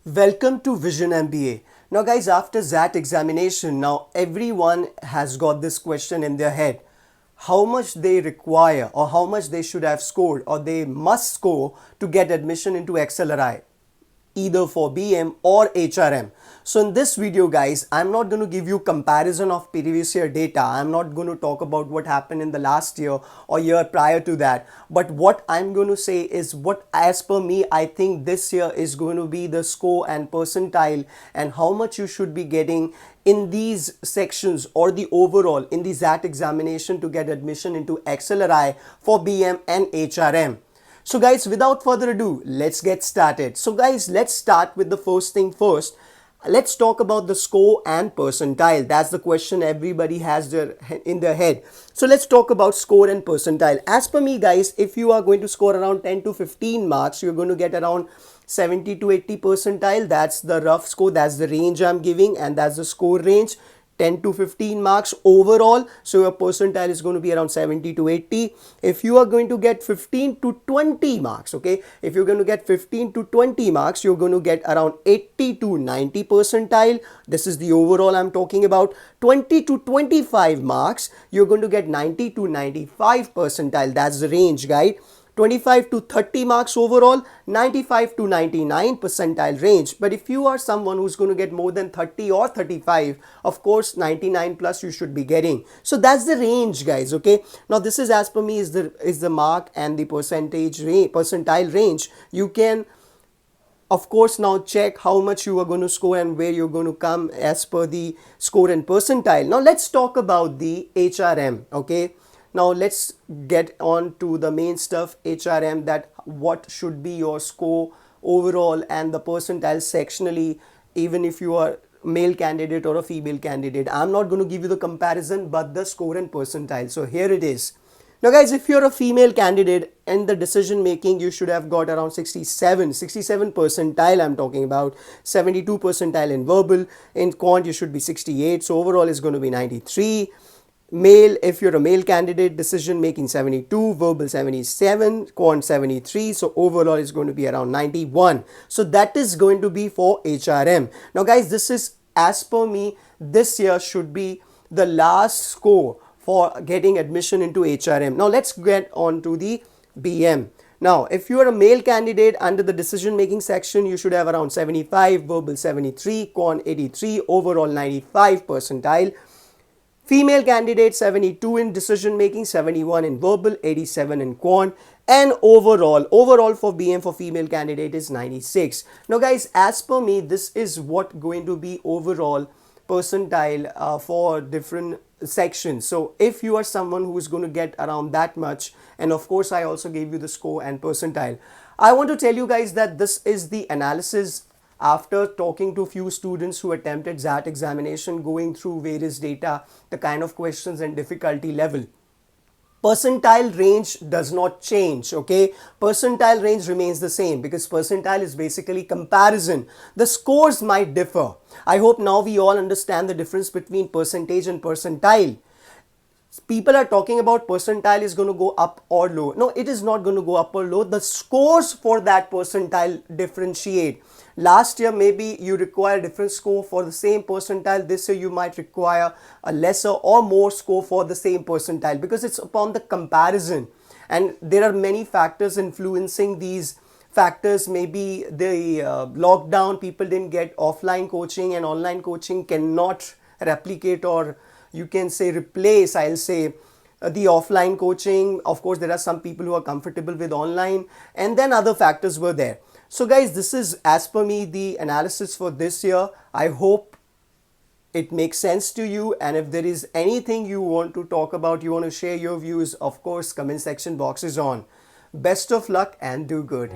Welcome to Vision MBA. Now guys, after that examination, now everyone has got this question in their head. How much they require or how much they should have scored or they must score to get admission into XLRI, either for BM or HRM. So in this video guys, I'm not going to give you comparison of previous year data. I'm not going to talk about what happened in the last year or year prior to that. But what I'm going to say is what as per me, I think this year is going to be the score and percentile and how much you should be getting in these sections or the overall in the ZAT examination to get admission into XLRI for BM and HRM. So guys, without further ado, let's get started. So guys, let's start with the first thing first. Let's talk about the score and percentile. That's the question everybody has in their head. So let's talk about score and percentile. As per me guys, if you are going to score around 10 to 15 marks, you're going to get around 70 to 80 percentile. That's the rough score. That's the range I'm giving and that's the score range. 10 to 15 marks overall, so your percentile is going to be around 70 to 80. If you are going to get 15 to 20 marks, okay, if you're going to get 15 to 20 marks, you're going to get around 80 to 90 percentile. This is the overall I'm talking about. 20 to 25 marks, you're going to get 90 to 95 percentile. That's the range, guys. 25 to 30 marks overall, 95 to 99 percentile range. But if you are someone who's going to get more than 30 or 35, of course 99 plus you should be getting. So that's the range guys, okay. Now this is as per me is the mark and the percentile range. You can of course now check how much you are going to score and where you're going to come as per the score and percentile. Now let's talk about the HRM, okay. Now let's get on to the main stuff, HRM, that what should be your score overall and the percentile sectionally, even if you are male candidate or a female candidate. I'm not going to give you the comparison but the score and percentile. So here it is. Now guys, if you're a female candidate in the decision making, you should have got around 67 percentile I'm talking about, 72 percentile in verbal, in quant you should be 68, so overall is going to be 93. Male, if you're a male candidate, decision making 72, verbal 77, quant 73, so overall is going to be around 91. So that is going to be for HRM. Now guys, this is as per me, this year should be the last score for getting admission into HRM. Now let's get on to the BM. Now, if you are a male candidate under the decision making section, you should have around 75, verbal 73, quant 83, overall 95 percentile. Female candidate 72 in decision making, 71 in verbal, 87 in quant, and overall for BM for female candidate is 96. Now guys, as per me, this is what going to be overall percentile for different sections. So if you are someone who is going to get around that much, and of course I also gave you the score and percentile, I want to tell you guys that this is the analysis after talking to few students who attempted ZAT examination, going through various data, the kind of questions and difficulty level. Percentile range does not change, okay. Percentile range remains the same because percentile is basically comparison. The scores might differ. I hope now we all understand the difference between percentage and percentile. People are talking about percentile is going to go up or low. No, it is not going to go up or low. The scores for that percentile differentiate. Last year maybe you require a different score for the same percentile. This year you might require a lesser or more score for the same percentile because it's upon the comparison, and there are many factors influencing these factors. Maybe the lockdown, people didn't get offline coaching, and online coaching cannot replicate, or you can say replace, I'll say, the offline coaching. Of course, there are some people who are comfortable with online, and then other factors were there. So guys, this is as per me the analysis for this year. I hope it makes sense to you, and if there is anything you want to talk about, you want to share your views, of course, comment section box is on. Best of luck and do good.